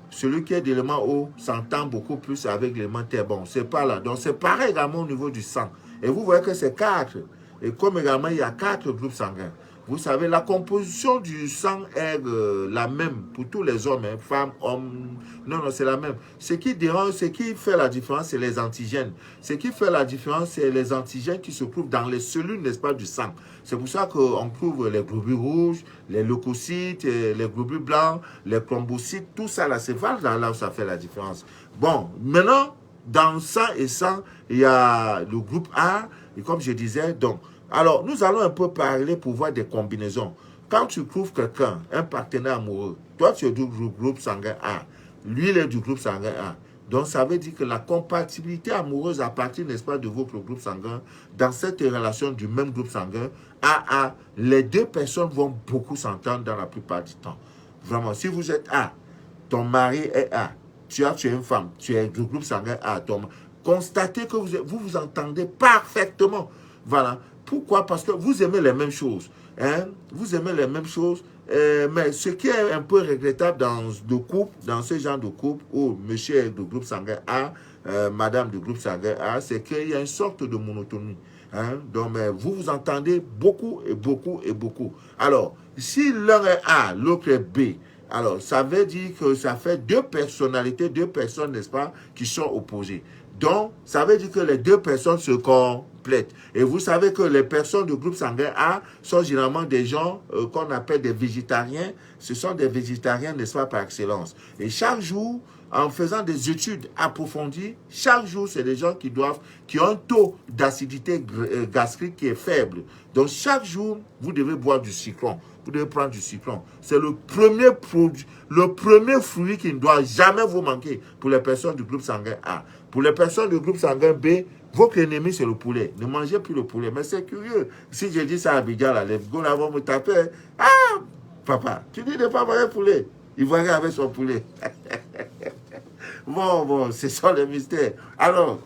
Celui qui est d'élément eau s'entend beaucoup plus avec l'élément terre. Bon, c'est pas là. Donc, c'est pareil également au niveau du sang. Et vous voyez que c'est 4. Et comme également, il y a 4 groupes sanguins. Vous savez, la composition du sang est la même pour tous les hommes, hein, femmes, hommes. Non, non, c'est la même. Ce qui dérange, ce qui fait la différence, c'est les antigènes. Ce qui fait la différence, c'est les antigènes qui se trouvent dans les cellules, n'est-ce pas, du sang. C'est pour ça qu'on trouve les globules rouges, les leucocytes, les globules blancs, les thrombocytes, tout ça là, c'est là où ça fait la différence. Bon, maintenant, dans sang et sang, il y a le groupe A, et comme je disais, donc, alors, nous allons un peu parler pour voir des combinaisons. Quand tu trouves quelqu'un, un partenaire amoureux, toi tu es du groupe sanguin A, lui il est du groupe sanguin A. Donc, ça veut dire que la compatibilité amoureuse à partir, n'est-ce pas, de votre groupe sanguin, dans cette relation du même groupe sanguin, AA, les deux personnes vont beaucoup s'entendre dans la plupart du temps. Vraiment, si vous êtes A, ton mari est A, tu es une femme, tu es du groupe sanguin A, constatez que vous entendez parfaitement. Voilà. Pourquoi? Parce que vous aimez les mêmes choses. Hein? Vous aimez les mêmes choses. Mais ce qui est un peu regrettable dans ce genre de couple, où monsieur est du groupe sanguin A, madame du groupe sanguin A, c'est qu'il y a une sorte de monotonie. Hein? Donc, mais vous vous entendez beaucoup et beaucoup et beaucoup. Alors, si l'un est A, l'autre est B, alors ça veut dire que ça fait deux personnalités, deux personnes, n'est-ce pas, qui sont opposées. Donc, ça veut dire que les deux personnes se complètent. Et vous savez que les personnes du groupe sanguin A sont généralement des gens qu'on appelle des végétariens. Ce sont des végétariens, n'est-ce pas, par excellence. Et chaque jour, en faisant des études approfondies, chaque jour, c'est des gens qui ont un taux d'acidité gastrique qui est faible. Donc, chaque jour, vous devez boire du citron. Vous devez prendre du citron. C'est le premier produit, le premier fruit qui ne doit jamais vous manquer pour les personnes du groupe sanguin A. Pour les personnes du groupe sanguin B, votre ennemi, c'est le poulet. Ne mangez plus le poulet. Mais c'est curieux. Si je dis ça à Abidjan, les gars vont me taper. Ah, papa, tu dis de ne pas manger le poulet. Il va aller avec son poulet. Bon, ce sont les mystères. Alors,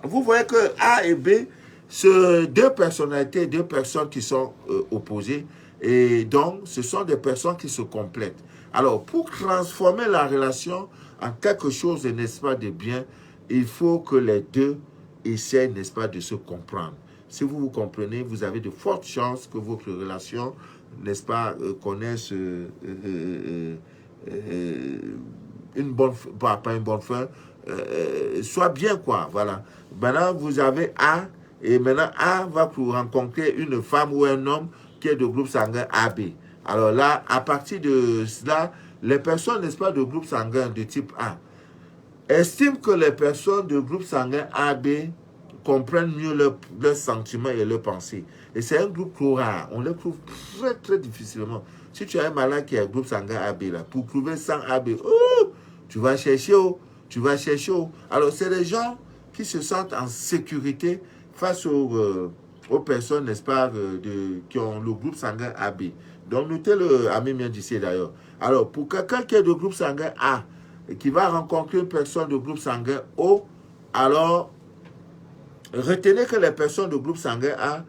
vous voyez que A et B, c'est deux personnalités, deux personnes qui sont opposées. Et donc, ce sont des personnes qui se complètent. Alors, pour transformer la relation en quelque chose, n'est-ce pas, de bien, il faut que les deux essaient, n'est-ce pas, de se comprendre. Si vous vous comprenez, vous avez de fortes chances que votre relation, n'est-ce pas, connaisse une bonne, pas une bonne fin, soit bien, quoi, voilà. Maintenant, vous avez A, et maintenant A va pour rencontrer une femme ou un homme qui est de groupe sanguin AB. Alors là, à partir de cela, les personnes, n'est-ce pas, de groupe sanguin de type A, estiment que les personnes de groupe sanguin AB comprennent mieux leurs sentiments et leurs pensées. Et c'est un groupe trop rare. On les trouve très, très difficilement. Si tu as un malade qui est groupe sanguin AB, là, pour trouver sang AB, tu vas chercher, tu vas chercher. Alors, c'est les gens qui se sentent en sécurité face aux personnes, n'est-ce pas, qui ont le groupe sanguin AB. Donc, notez-le, ami mien d'ici d'ailleurs. Alors, pour quelqu'un qui est de groupe sanguin A, et qui va rencontrer une personne de groupe sanguin O, alors, retenez que les personnes de groupe sanguin A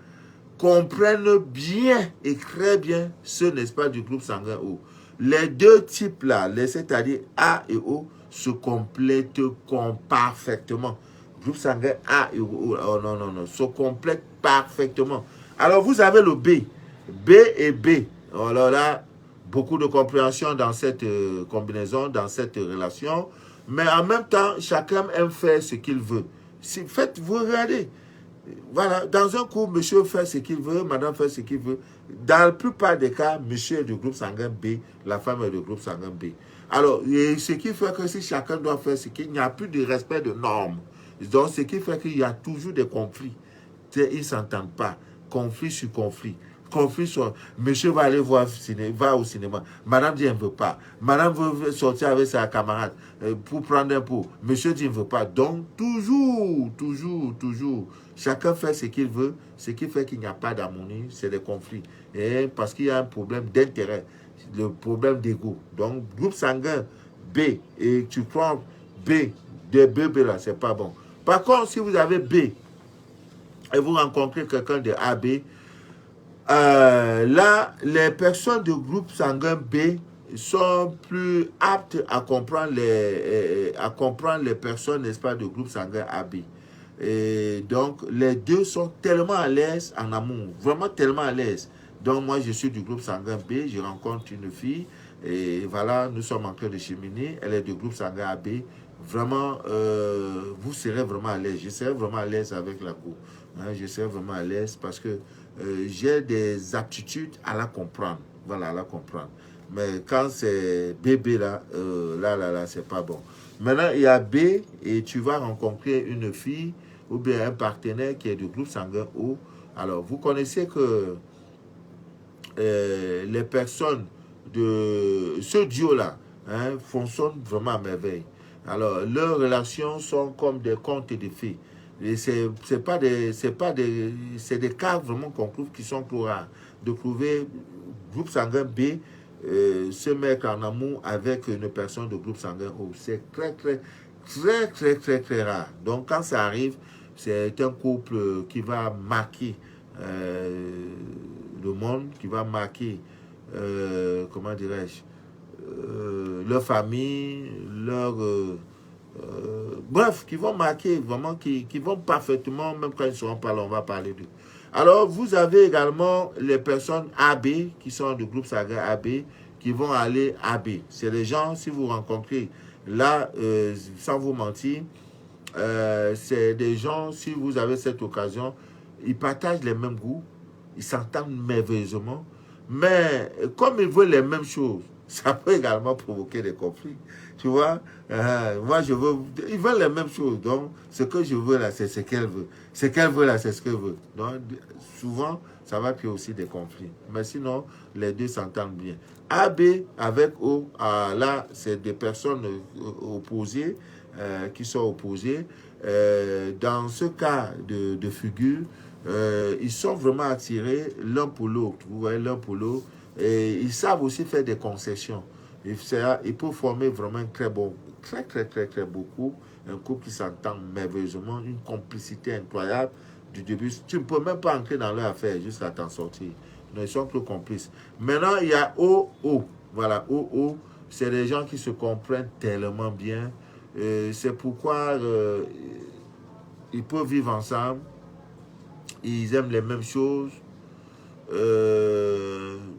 comprennent bien et très bien ceux, n'est-ce pas, du groupe sanguin O. Les deux types-là, c'est-à-dire A et O, se complètent parfaitement. Groupe sanguin A et O, non, se complètent parfaitement. Alors, vous avez le B. B et B. Alors là, beaucoup de compréhension dans cette combinaison, dans cette relation. Mais en même temps, chacun aime faire ce qu'il veut. Faites, vous regardez. Voilà, dans un coup, monsieur fait ce qu'il veut, madame fait ce qu'il veut. Dans la plupart des cas, monsieur est du groupe sanguin B, la femme est du groupe sanguin B. Alors, et ce qui fait que si chacun doit faire ce qu'il n'y a plus de respect de normes. Donc, ce qui fait qu'il y a toujours des conflits. Ils ne s'entendent pas. Conflit sur conflit. Conflit sur... Monsieur va aller voir va au cinéma. Madame dit elle ne veut pas. Madame veut sortir avec sa camarade pour prendre un pot. Monsieur dit il ne veut pas. Donc, toujours. Chacun fait ce qu'il veut. Ce qui fait qu'il n'y a pas d'harmonie, c'est des conflits. Et parce qu'il y a un problème d'intérêt. Le problème d'ego. Donc, groupe sanguin B. Et tu prends B. De B là, c'est pas bon. Par contre, si vous avez B, et vous rencontrez quelqu'un de AB, là, les personnes du groupe sanguin B sont plus aptes à comprendre les personnes, n'est-ce pas, du groupe sanguin AB. Et donc, les deux sont tellement à l'aise en amour, vraiment tellement à l'aise. Donc, moi, je suis du groupe sanguin B, je rencontre une fille, et voilà, nous sommes en train de cheminer, elle est du groupe sanguin AB. Vraiment, vous serez vraiment à l'aise. Je serai vraiment à l'aise avec la go. Hein, je serai vraiment à l'aise parce que j'ai des aptitudes à la comprendre. Voilà, à la comprendre. Mais quand c'est bébé là, là, c'est pas bon. Maintenant, il y a B et tu vas rencontrer une fille ou bien un partenaire qui est du groupe sanguin O. Alors, vous connaissez que les personnes de ce duo-là fonctionnent vraiment à merveille. Alors, leurs relations sont comme des contes et des fées. Et c'est des cas vraiment qu'on trouve qui sont trop rares. De trouver groupe sanguin B se mettre en amour avec une personne de groupe sanguin O. C'est très rare. Donc, quand ça arrive, c'est un couple qui va marquer le monde, qui va marquer, comment dirais-je, leur famille, bref, qui vont marquer vraiment, qui vont parfaitement, même quand ils ne seront pas là, on va parler d'eux. Alors, vous avez également les personnes AB, qui sont du groupe sanguin AB, qui vont aller AB. C'est les gens, si vous rencontrez là, sans vous mentir, c'est des gens, si vous avez cette occasion, ils partagent les mêmes goûts, ils s'entendent merveilleusement, mais comme ils veulent les mêmes choses, ça peut également provoquer des conflits. Tu vois, moi je veux, ils veulent les mêmes choses, donc ce que je veux là, c'est ce qu'elle veut. Ce qu'elle veut là, c'est ce qu'elle veut. Donc souvent, ça va créer aussi des conflits. Mais sinon, les deux s'entendent bien. AB avec O, là, c'est des personnes opposées, qui sont opposées. Dans ce cas de figure, ils sont vraiment attirés l'un pour l'autre. Vous voyez, l'un pour l'autre. Et ils savent aussi faire des concessions. Ils peuvent former vraiment un très beau couple. Un couple qui s'entend merveilleusement, une complicité incroyable du début. Tu ne peux même pas entrer dans leur affaire jusqu'à t'en sortir. Non, ils sont trop complices. Maintenant, il y a OO. Voilà, OO, c'est des gens qui se comprennent tellement bien. C'est pourquoi ils peuvent vivre ensemble. Ils aiment les mêmes choses.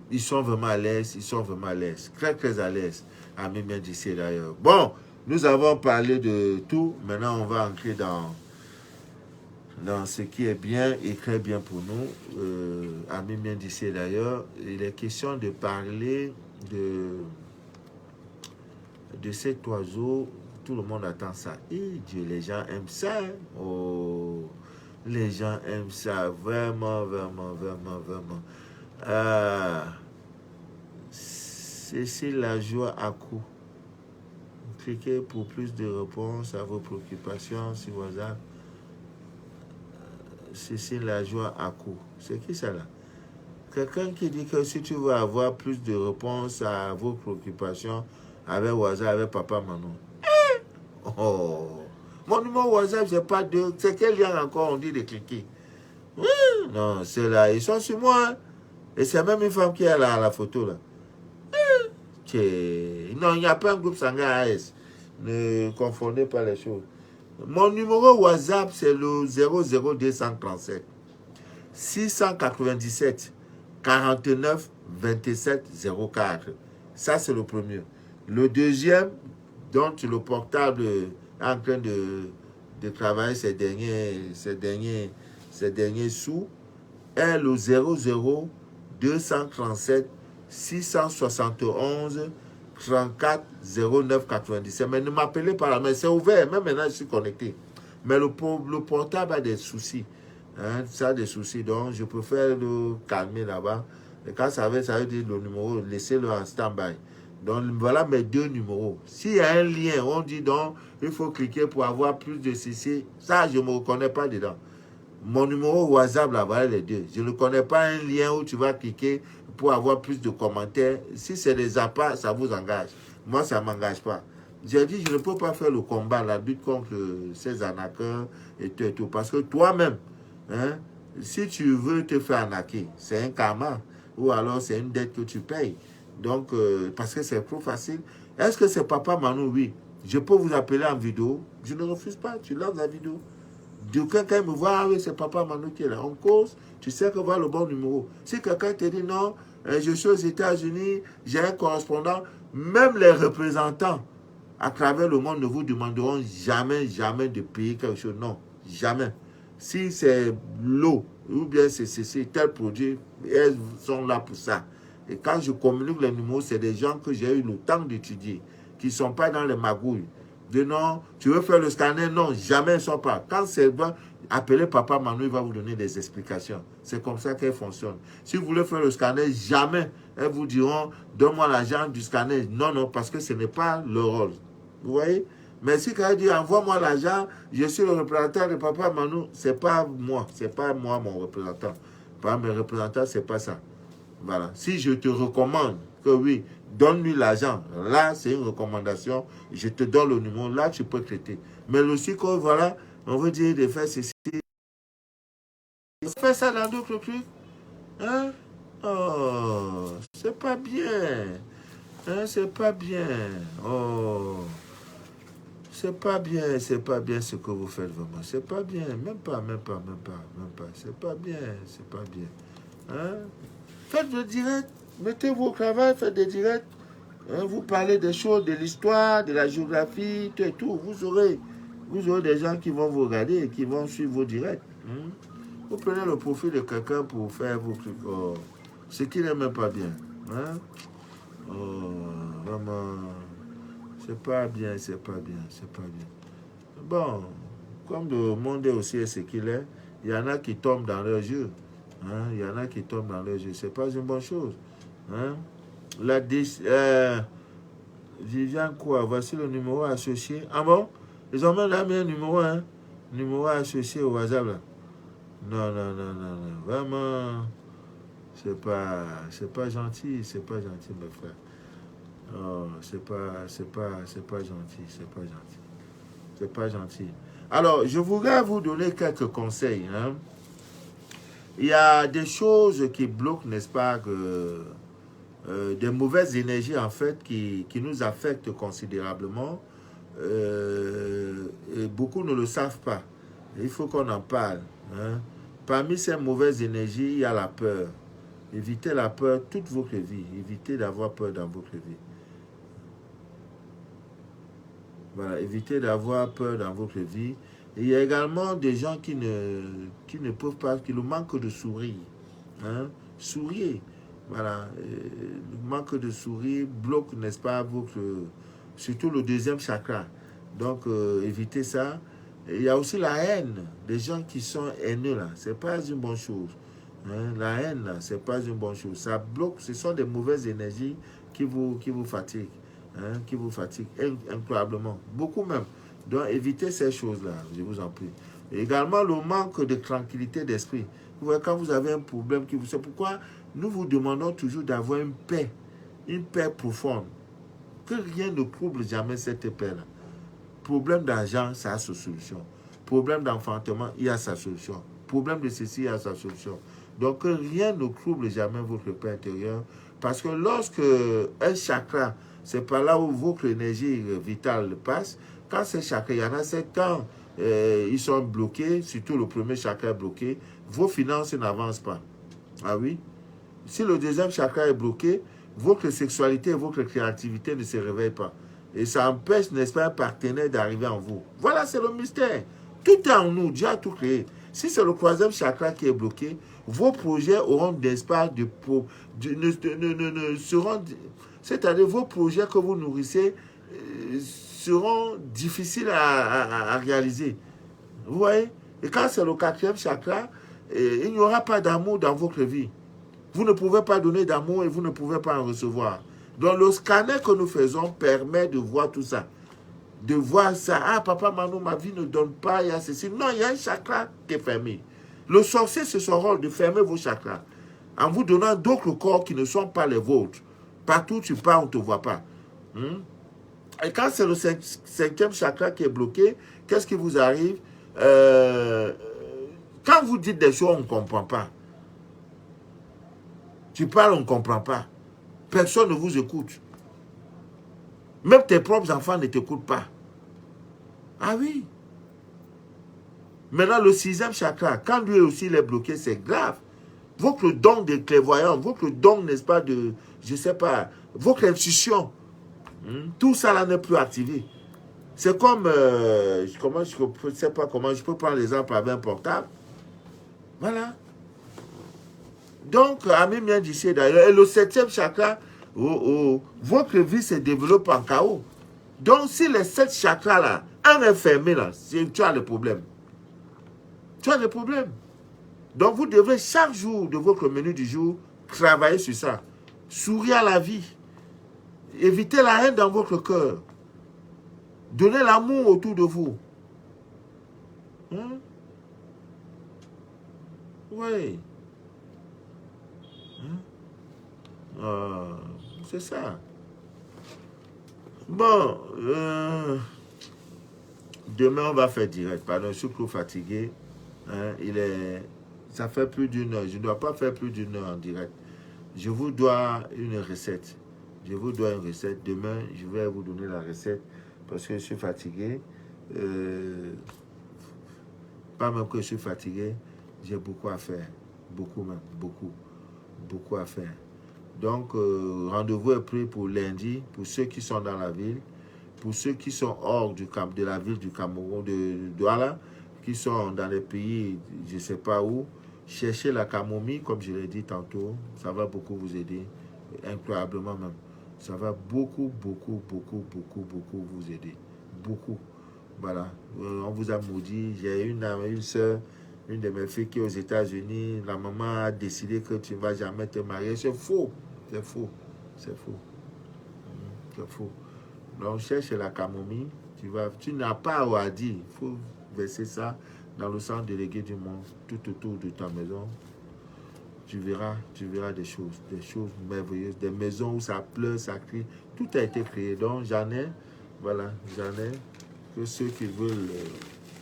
Ils sont vraiment à l'aise. Très à l'aise. Amis bien d'ici d'ailleurs. Bon, nous avons parlé de tout. Maintenant, on va entrer dans ce qui est bien et très bien pour nous. Amis bien d'ici d'ailleurs. Il est question de parler de cet oiseau. Tout le monde attend ça. Et Dieu, les gens aiment ça. Oh, les gens aiment ça. Vraiment. C'est la joie à coup. Cliquez pour plus de réponses à vos préoccupations sur WhatsApp. C'est la joie à coup. C'est qui ça là? Quelqu'un qui dit que si tu veux avoir plus de réponses à vos préoccupations avec WhatsApp, avec papa Manon. Oh, mon numéro WhatsApp, c'est pas de. C'est quel lien encore on dit de cliquer? Non, c'est là. Ils sont sur moi. Hein. Et c'est même une femme qui est là à la photo là. Non, il n'y a pas un groupe sanguin AS. Ne confondez pas les choses. Mon numéro WhatsApp, c'est le 00237 697 49 27 04. Ça, c'est le premier. Le deuxième, dont le portable est en train de travailler ces derniers sous est le 00 237 671 34 09 97. Mais ne m'appelez pas là, mais c'est ouvert, même maintenant je suis connecté. Mais le portable a des soucis. Hein, ça a des soucis, donc je préfère le calmer là-bas. Et quand ça veut dire le numéro, laissez-le en stand-by. Donc voilà mes deux numéros. S'il y a un lien, on dit donc, il faut cliquer pour avoir plus de CC. Ça, je ne me reconnais pas dedans. Mon numéro WhatsApp, là, voilà les deux. Je ne connais pas un lien où tu vas cliquer pour avoir plus de commentaires. Si c'est des appâts, ça vous engage. Moi, ça ne m'engage pas. J'ai dit, je ne peux pas faire le combat, la lutte contre ces arnaqueurs et tout. Parce que toi-même, hein, si tu veux te faire arnaquer, c'est un karma. Ou alors c'est une dette que tu payes. Donc, parce que c'est trop facile. Est-ce que c'est Papa Manou? Oui. Je peux vous appeler en vidéo. Je ne refuse pas. Tu lances la vidéo. Quelqu'un me voit, ah oui, c'est Papa Manou qui est là. En cause, tu sais que voilà le bon numéro. Si quelqu'un te dit non, je suis aux États-Unis, j'ai un correspondant, même les représentants à travers le monde ne vous demanderont jamais, jamais de payer quelque chose. Non, jamais. Si c'est l'eau ou bien c'est tel produit, elles sont là pour ça. Et quand je communique les numéros, c'est des gens que j'ai eu le temps d'étudier, qui ne sont pas dans les magouilles. De non, tu veux faire le scanner? Non, jamais ils ne sont pas. Quand c'est bon, appelez Papa Manou, il va vous donner des explications. C'est comme ça qu'elle fonctionne. Si vous voulez faire le scanner, jamais elles vous diront, donne-moi l'argent du scanner. Non, non, parce que ce n'est pas le rôle. Vous voyez? Mais si quelqu'un dit, envoie-moi l'argent, je suis le représentant de Papa Manou, c'est pas moi mon représentant. Pas mes représentants, c'est pas ça. Voilà. Si je te recommande que oui, donne-lui l'argent, là, c'est une recommandation, je te donne le numéro, là, tu peux traiter. Mais le sucre, voilà, on veut dire de faire ceci. Faire ça dans d'autres trucs. Hein? Oh, c'est pas bien. Hein, c'est pas bien. Oh. C'est pas bien ce que vous faites vraiment. C'est pas bien. Même pas. C'est pas bien. Hein? Faites des directs. Mettez-vous au travail, faites des directs. Hein? Vous parlez des choses, de l'histoire, de la géographie, tout et tout. Vous aurez des gens qui vont vous regarder et qui vont suivre vos directs. Hein? Vous prenez le profil de quelqu'un pour faire vos trucs. Oh. Ce qui n'est même pas bien. Hein? Oh, vraiment. C'est pas bien. Bon, comme le monde est aussi ce qu'il est, il y en a qui tombent dans leur jeu. Hein? C'est pas une bonne chose. Hein? Viviane quoi? Voici le numéro associé. Ah bon? Ils ont même là mis un numéro, hein? Numéro associé au WhatsApp là. Non. Vraiment, c'est pas gentil, mes frères. Oh, c'est pas gentil. Alors, je voudrais vous donner quelques conseils. Hein. Il y a des choses qui bloquent, n'est-ce pas, des mauvaises énergies, en fait, qui nous affectent considérablement. Et beaucoup ne le savent pas. Il faut qu'on en parle. Hein. Parmi ces mauvaises énergies, il y a la peur. Évitez la peur toute votre vie. Évitez d'avoir peur dans votre vie. Voilà, évitez d'avoir peur dans votre vie. Et il y a également des gens qui ne peuvent pas, qui le manquent de sourire. Hein? Souriez. Voilà. Le manque de sourire bloque, n'est-ce pas, surtout le deuxième chakra. Donc, évitez ça. Et il y a aussi la haine. Des gens qui sont haineux, là. Ce n'est pas une bonne chose. Hein? La haine, là, ce n'est pas une bonne chose. Ça bloque, ce sont des mauvaises énergies qui vous fatiguent. Hein, qui vous fatigue incroyablement, beaucoup même. Donc évitez ces choses-là, je vous en prie. Et également le manque de tranquillité d'esprit. Vous voyez, quand vous avez un problème, c'est pourquoi nous vous demandons toujours d'avoir une paix profonde. Que rien ne trouble jamais cette paix-là. Problème d'argent, ça a sa solution. Problème d'enfantement, il y a sa solution. Problème de ceci, il y a sa solution. Donc que rien ne trouble jamais votre paix intérieure. Parce que lorsque un chakra, c'est par là où votre énergie vitale passe. Quand ces chakras, il y en a 7 ans, ils sont bloqués, surtout le premier chakra est bloqué, vos finances n'avancent pas. Ah oui? Si le deuxième chakra est bloqué, votre sexualité et votre créativité ne se réveillent pas. Et ça empêche, n'est-ce pas, un partenaire d'arriver en vous. Voilà, c'est le mystère. Tout est en nous, Dieu a tout créé. Si c'est le troisième chakra qui est bloqué, vos projets auront d'espace seront, c'est-à-dire vos projets que vous nourrissez seront difficiles à réaliser. Vous voyez? Et quand c'est le quatrième chakra, il n'y aura pas d'amour dans votre vie. Vous ne pouvez pas donner d'amour et vous ne pouvez pas en recevoir. Donc le scanner que nous faisons permet de voir tout ça. De voir ça. Ah, papa, Manou, ma vie ne donne pas, il y a ceci. Non, il y a un chakra qui est fermé. Le sorcier, c'est son rôle de fermer vos chakras. En vous donnant d'autres corps qui ne sont pas les vôtres. Partout où tu pars, on ne te voit pas. Et quand c'est le cinquième chakra qui est bloqué, qu'est-ce qui vous arrive? Quand vous dites des choses, on ne comprend pas. Tu parles, on ne comprend pas. Personne ne vous écoute. Même tes propres enfants ne t'écoutent pas. Ah oui. Maintenant, le sixième chakra, quand lui aussi il est bloqué, c'est grave. Votre don de clairvoyance, votre don, n'est-ce pas, de, je ne sais pas, votre intuition, tout ça là n'est plus activé. C'est comme, comment, je ne sais pas comment, je peux prendre l'exemple avec un portable. Voilà. Donc, Ami vient d'ici d'ailleurs, et le septième chakra, votre vie se développe en chaos. Donc, si les 7 chakras là, un est fermé là, tu as le problème. Tu as le problème. Donc, vous devrez chaque jour de votre menu du jour travailler sur ça. Sourire à la vie. Évitez la haine dans votre cœur. Donnez l'amour autour de vous. Oui. C'est ça. Bon, demain on va faire direct. Pardon, je suis trop fatigué. Ça fait plus d'une heure. Je ne dois pas faire plus d'une heure en direct. Je vous dois une recette. Je vous dois une recette. Demain, je vais vous donner la recette parce que je suis fatigué. Pas même que je suis fatigué, j'ai beaucoup à faire. Beaucoup même, beaucoup. Beaucoup à faire. Donc, rendez-vous est pris pour lundi, pour ceux qui sont dans la ville, pour ceux qui sont hors de la ville du Cameroun, de Douala, qui sont dans les pays, je ne sais pas où. Cherchez la camomille, comme je l'ai dit tantôt, ça va beaucoup vous aider, incroyablement même. Ça va beaucoup, beaucoup, beaucoup, beaucoup, beaucoup vous aider. Beaucoup. Voilà. On vous a maudit. J'ai une soeur, une de mes filles qui est aux États-Unis. La maman a décidé que tu ne vas jamais te marier. C'est faux. C'est faux. C'est faux. C'est faux. Donc, cherche la camomille. Tu n'as pas à dire. Il faut verser ça dans le sang délégué du monde, tout autour de ta maison. Tu verras des choses merveilleuses, des maisons où ça pleure, ça crie. Tout a été créé. Donc, j'en ai, voilà, que ceux qui veulent,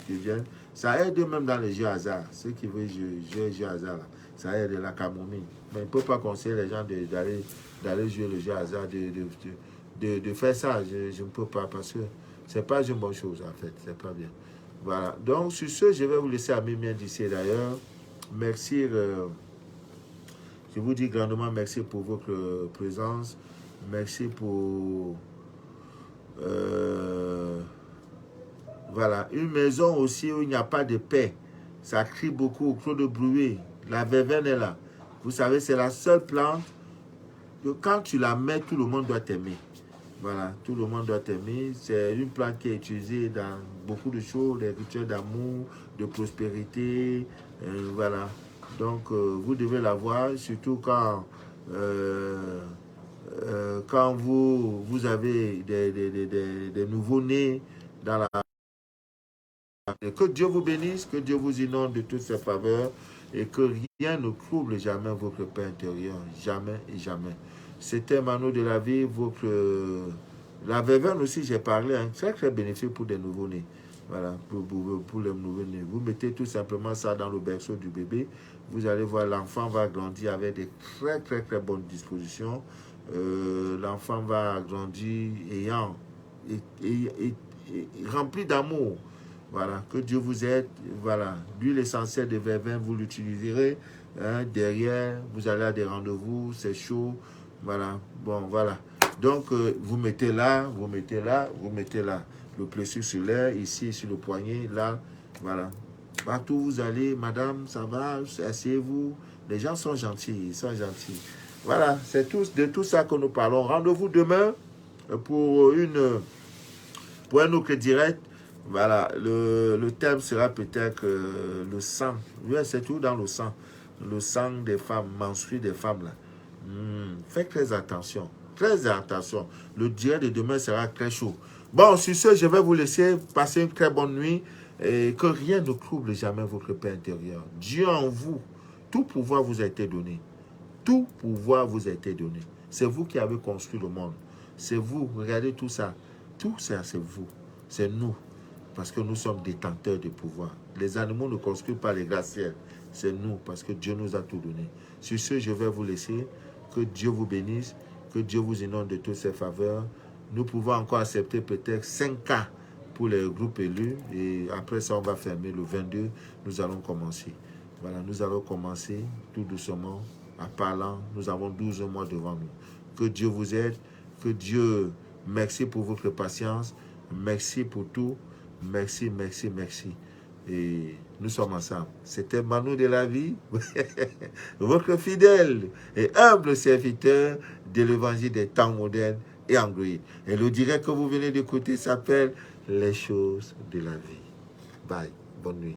qui viennent. Ça aide même dans les jeux hasard. Ceux qui veulent jouer jeux hasard, là, ça aide la camomille. Mais il ne peut pas conseiller les gens d'aller jouer le jeu hasard, de faire ça. Je ne peux pas parce que ce n'est pas une bonne chose en fait. C'est pas bien. Voilà. Donc, sur ce, je vais vous laisser à mes miens d'ici d'ailleurs. Merci. Je vous dis grandement merci pour votre présence. Merci pour... voilà. Une maison aussi où il n'y a pas de paix. Ça crie beaucoup, trop de bruit. La verveine est là. Vous savez, c'est la seule plante que quand tu la mets, tout le monde doit t'aimer. Voilà, tout le monde doit t'aimer. C'est une plante qui est utilisée dans beaucoup de choses, des rituels d'amour, de prospérité. Voilà. Donc, vous devez la voir, surtout quand vous avez des nouveaux-nés dans la... Que Dieu vous bénisse, que Dieu vous inonde de toutes ses faveurs et que rien ne trouble jamais votre paix intérieure. Jamais et jamais. C'était Mano de la vie, la verveine aussi, j'ai parlé, hein, très très bénéfique pour des nouveaux-nés. Voilà, pour les nouveaux-nés. Vous mettez tout simplement ça dans le berceau du bébé. Vous allez voir, l'enfant va grandir avec des très très très bonnes dispositions. L'enfant va grandir ayant rempli d'amour. Voilà, que Dieu vous aide. Voilà, l'huile essentielle de verveine, vous l'utiliserez. Hein, derrière, vous allez à des rendez-vous, c'est chaud. Voilà, bon, voilà. Donc, vous mettez là, vous mettez là, vous mettez là. Le plessis sur l'air, ici, sur le poignet, là. Voilà. Partout où vous allez, madame, ça va, asseyez-vous. Les gens sont gentils, ils sont gentils. Voilà, c'est de tout ça que nous parlons. Rendez-vous demain pour un autre direct. Voilà, le thème sera peut-être le sang. Oui, c'est tout dans le sang. Le sang des femmes, menstrues des femmes là. Faites très attention. Très attention. Le direct de demain sera très chaud. Bon, sur ce, je vais vous laisser passer une très bonne nuit. Et que rien ne trouble jamais votre paix intérieure. Dieu en vous, tout pouvoir vous a été donné. Tout pouvoir vous a été donné. C'est vous qui avez construit le monde. C'est vous. Regardez tout ça. Tout ça, c'est vous. C'est nous. Parce que nous sommes détenteurs de pouvoir. Les animaux ne construisent pas les gratte-ciels. C'est nous, parce que Dieu nous a tout donné. Sur ce, je vais vous laisser. Que Dieu vous bénisse. Que Dieu vous inonde de toutes ses faveurs. Nous pouvons encore accepter peut-être 5 cas pour les groupes élus. Et après ça, on va fermer le 22. Nous allons commencer. Voilà, nous allons commencer tout doucement en parlant. Nous avons 12 mois devant nous. Que Dieu vous aide. Que Dieu, merci pour votre patience. Merci pour tout. Merci, merci, merci. Et nous sommes ensemble. C'était Manu de la vie, votre fidèle et humble serviteur de l'évangile des temps modernes et androïdes. Et le direct que vous venez d'écouter s'appelle Les choses de la vie. Bye. Bonne nuit.